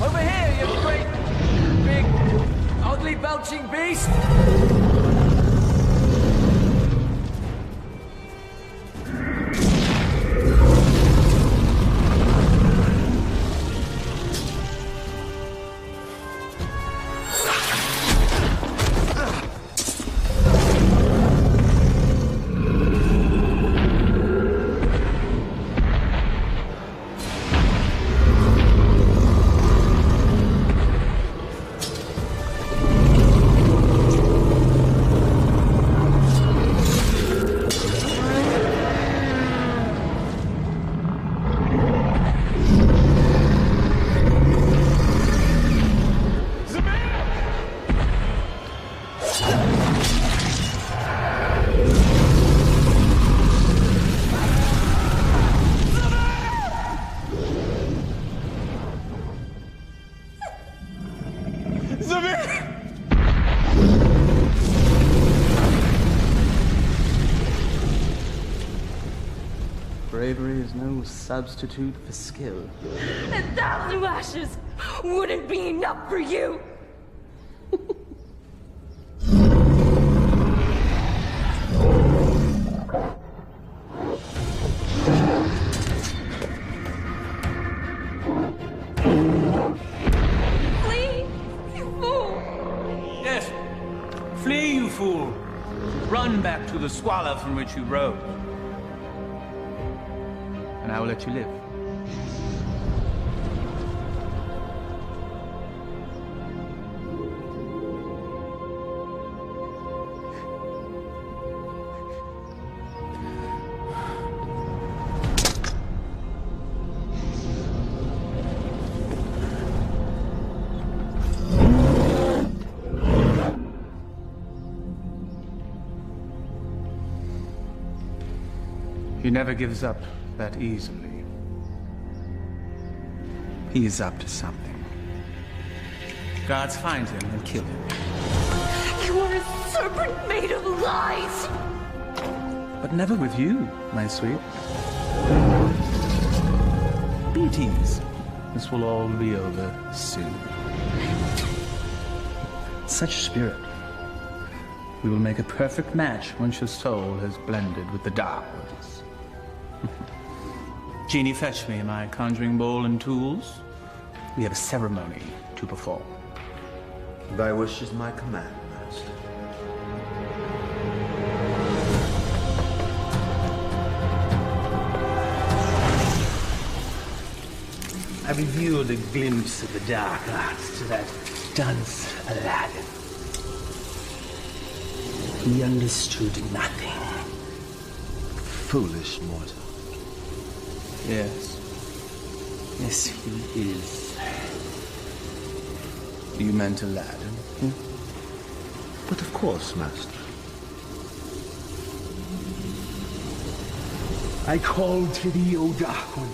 Over here, you great, big, ugly, belching beast! Bravery is no substitute for skill. 1,000 lashes wouldn't be enough for you. Flee, you fool! Yes. Flee, you fool. Run back to the squalor from which you rose. And I will let you live. He never gives up that easily. He's up to something. Guards find him and kill him. You are a serpent made of lies! But never with you, my sweet. Be at ease. This will all be over soon. Such spirit. We will make a perfect match once your soul has blended with the dark ones. Genie, fetch me my conjuring bowl and tools. We have a ceremony to perform. Thy wish is my command, master. I revealed a glimpse of the dark arts to that dunce Aladin. He understood nothing. Foolish mortal. Yes. Yes, he is. You meant Aladdin? But of course, Master. I call to thee, O Dark One.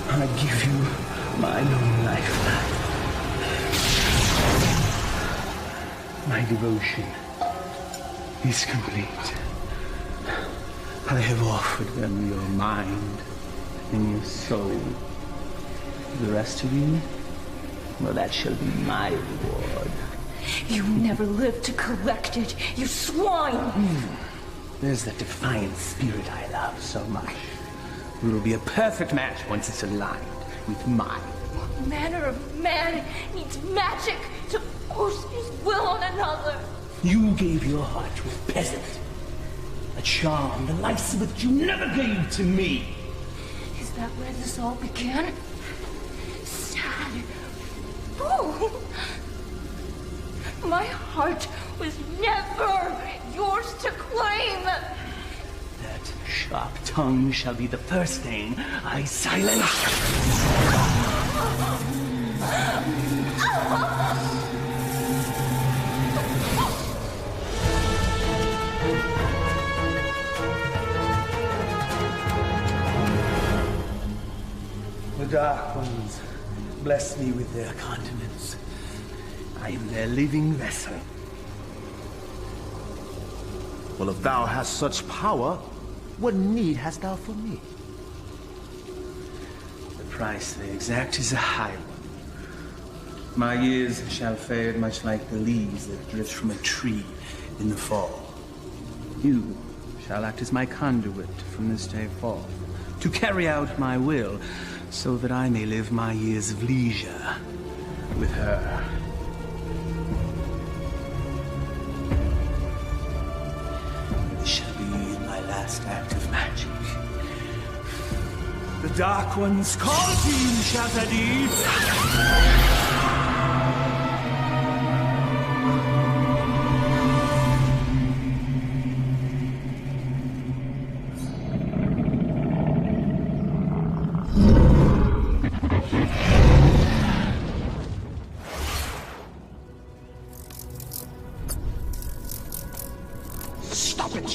I give you my own lifeline. My devotion is complete. I have offered them your mind and your soul. The rest of you, well, that shall be my reward. You never lived to collect it, you swine! There's that defiant spirit I love so much. We will be a perfect match once it's aligned with mine. What manner of man needs magic to force his will on another? You gave your heart to a peasant. A charm the likes of which you never gave to me. Is that where this all began? Sad. Fool! My heart was never yours to claim! That sharp tongue shall be the first thing I silence. The Dark Ones bless me with their continence. I am their living vessel. Well, if thou hast such power, what need hast thou for me? The price they exact is a high one. My years shall fade much like the leaves that drift from a tree in the fall. You shall act as my conduit from this day forth, to carry out my will, so that I may live my years of leisure with her. This shall be my last act of magic. The Dark Ones call to you, Shazadi!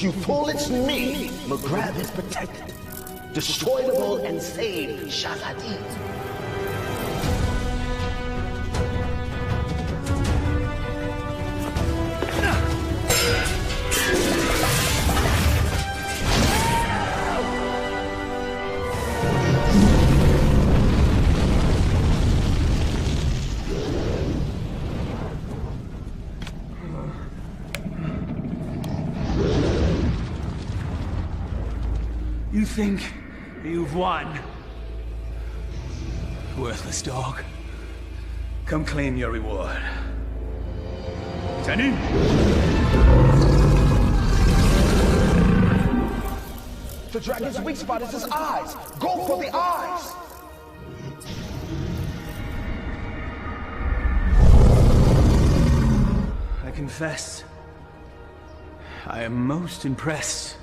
You fool, it's me! McGrath is protected. Destroy them all and save Shazadi. You think you've won? Worthless dog. Come claim your reward. Tenny? The dragon's weak spot is his eyes. Go for the eyes! I confess, I am most impressed,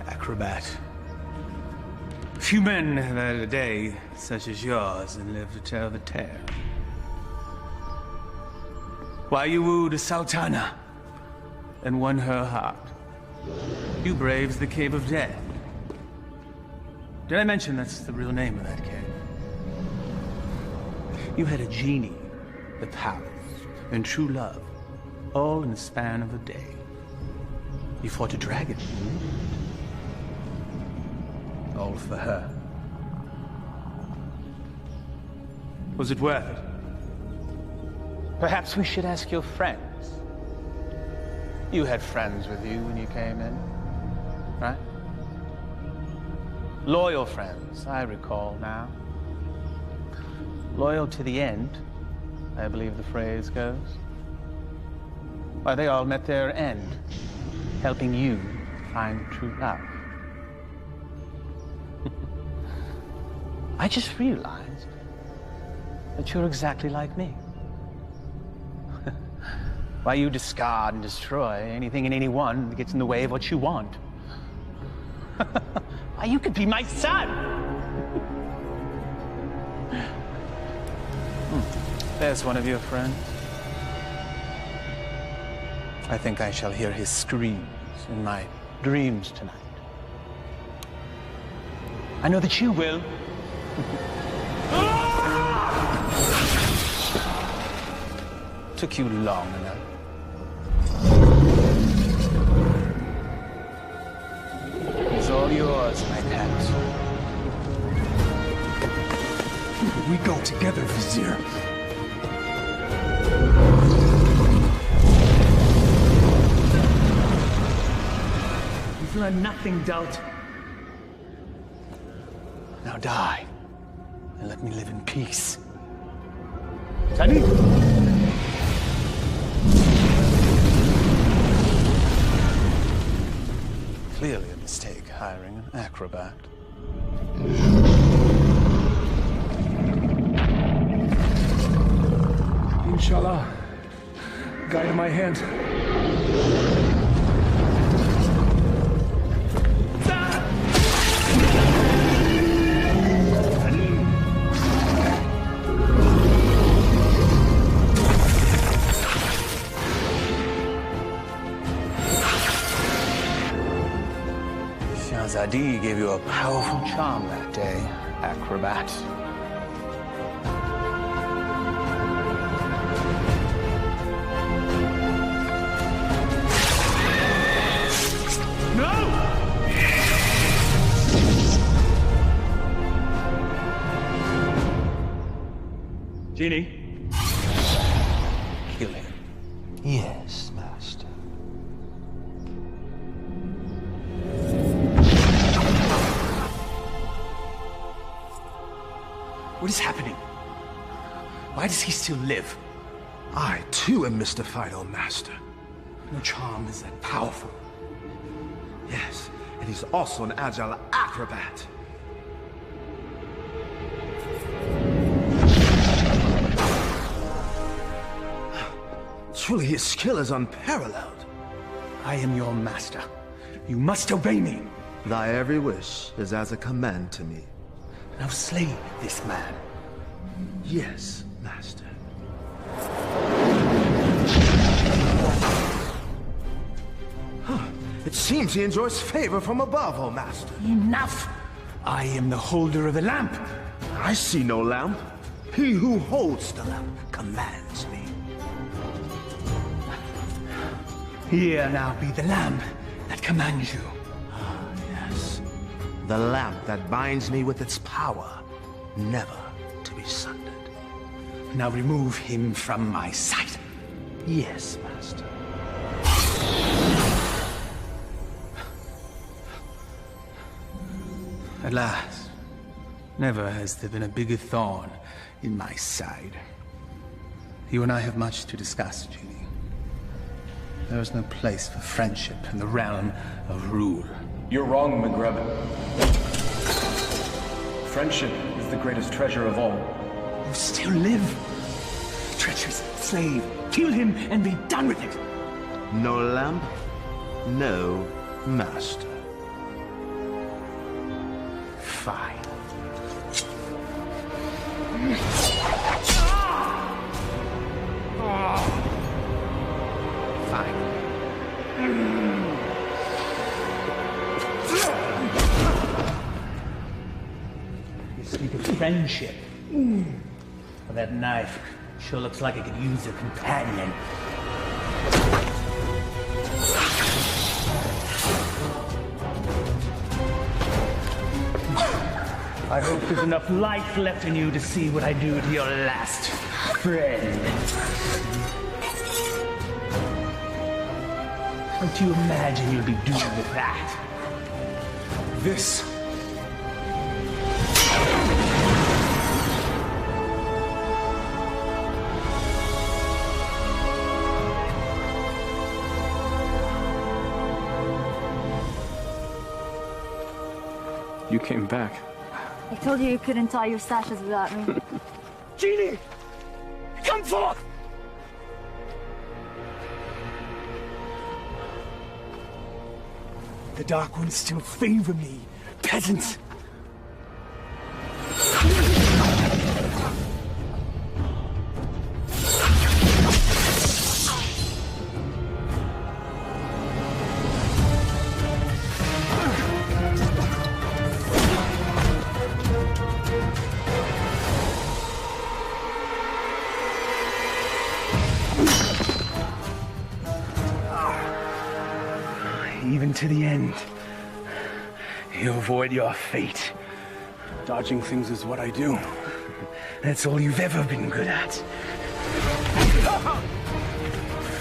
acrobat. Few men have had a day such as yours and lived to tell the tale. Why you wooed a sultana and won her heart. You braved the Cave of Death. Did I mention that's the real name of that cave? You had a genie, the palace, and true love, all in the span of a day. You fought a dragon. All for her. Was it worth it? Perhaps we should ask your friends. You had friends with you when you came in, right? Loyal friends, I recall now. Loyal to the end, I believe the phrase goes. Why, they all met their end, helping you find true love. I just realized that you're exactly like me. Why you discard and destroy anything and anyone that gets in the way of what you want. Why you could be my son! There's one of your friends. I think I shall hear his screams in my dreams tonight. I know that you will. Took you long enough. It's all yours, my pet. We go together, Vizier. You've learned nothing, Dalt. Now die, and let me live in peace. Sunny? Clearly a mistake hiring an acrobat. Inshallah, guide my hand. Shahzadi gave you a powerful charm that day, acrobat. No! Genie? Kill him. Yes, Master. What is happening? Why does he still live? I, too, am mystified, O Master. No charm is that powerful. Yes, and he's also an agile acrobat. Truly, his skill is unparalleled. I am your master. You must obey me. Thy every wish is as a command to me. Now slay this man. Yes, Master. It seems he enjoys favor from above, O Master. Enough! I am the holder of the lamp. I see no lamp. He who holds the lamp commands me. Here now be the lamp that commands you. Ah, yes. The lamp that binds me with its power, never to be sundered. Now remove him from my sight. Yes, Master. At last. Never has there been a bigger thorn in my side. You and I have much to discuss, Genie. There is no place for friendship in the realm of rule. You're wrong, McGreb. Friendship is the greatest treasure of all. You still live. Treacherous slave. Kill him and be done with it. No lamp, no master. Fine. Fine. You speak of friendship. Well, that knife sure looks like it could use a companion. I hope there's enough life left in you to see what I do to your last friend. What do you imagine you'll be doing with that? This. You came back. I told you couldn't tie your sashes without me. Genie! Come forth! The Dark Ones still favor me, peasants. Even to the end, you avoid your fate. Dodging things is what I do. That's all you've ever been good at.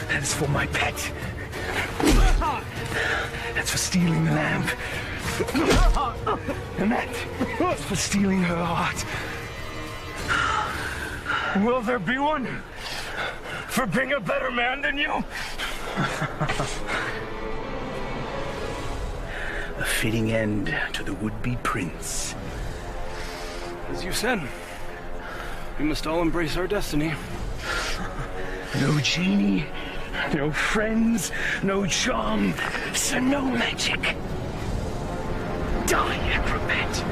That's for my pet. That's for stealing the lamp. And that's for stealing her heart. Will there be one for being a better man than you? A fitting end to the would-be prince. As you said, we must all embrace our destiny. No genie, no friends, no charm, so no magic. Die, acrobat!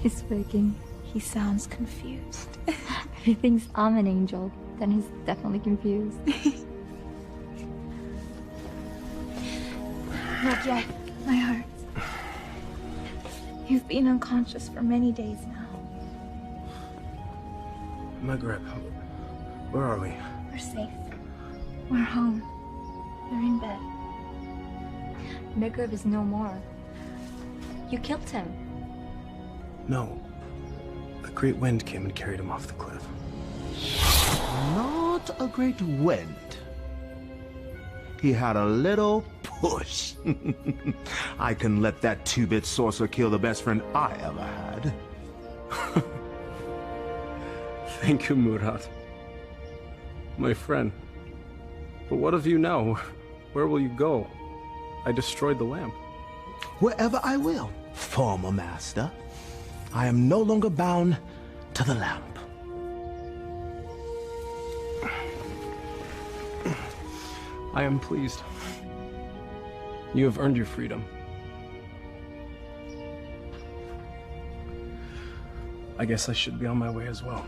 He's waking. He sounds confused. He thinks I'm an angel. Then he's definitely confused. Not yet. My heart. You've been unconscious for many days now. Maghreb, where are we? We're safe. We're home. We're in bed. Maghreb is no more. You killed him. No. A great wind came and carried him off the cliff. Not a great wind. He had a little push. I can let that two-bit sorcerer kill the best friend I ever had. Thank you, Murad. My friend. But what of you now? Where will you go? I destroyed the lamp. Wherever I will, former master. I am no longer bound to the lamp. I am pleased. You have earned your freedom. I guess I should be on my way as well.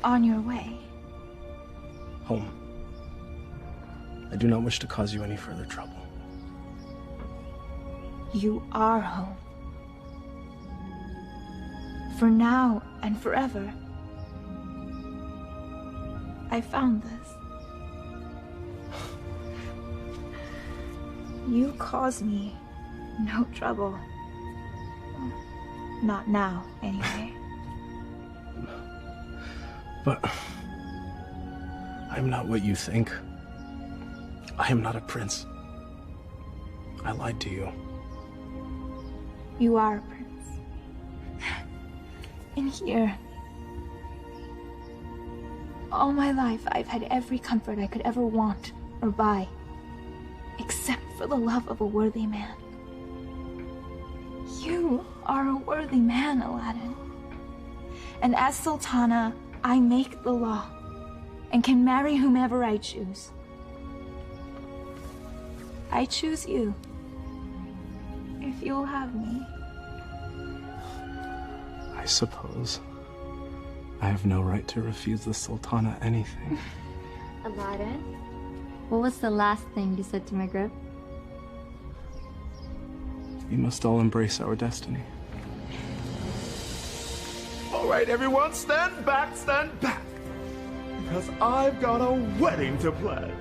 On your way. Home. I do not wish to cause you any further trouble. You are home. For now and forever. I found this. You cause me no trouble. Not now, anyway. But I am not what you think. I am not a prince. I lied to you. You are a prince. In here. All my life, I've had every comfort I could ever want or buy. Except for the love of a worthy man. You are a worthy man, Aladin. And as Sultana, I make the law and can marry whomever I choose. I choose you. If you'll have me. I suppose I have no right to refuse the Sultana anything. Aladin, what was the last thing you said to Maghreb? We must all embrace our destiny. All right, everyone, stand back, because I've got a wedding to plan.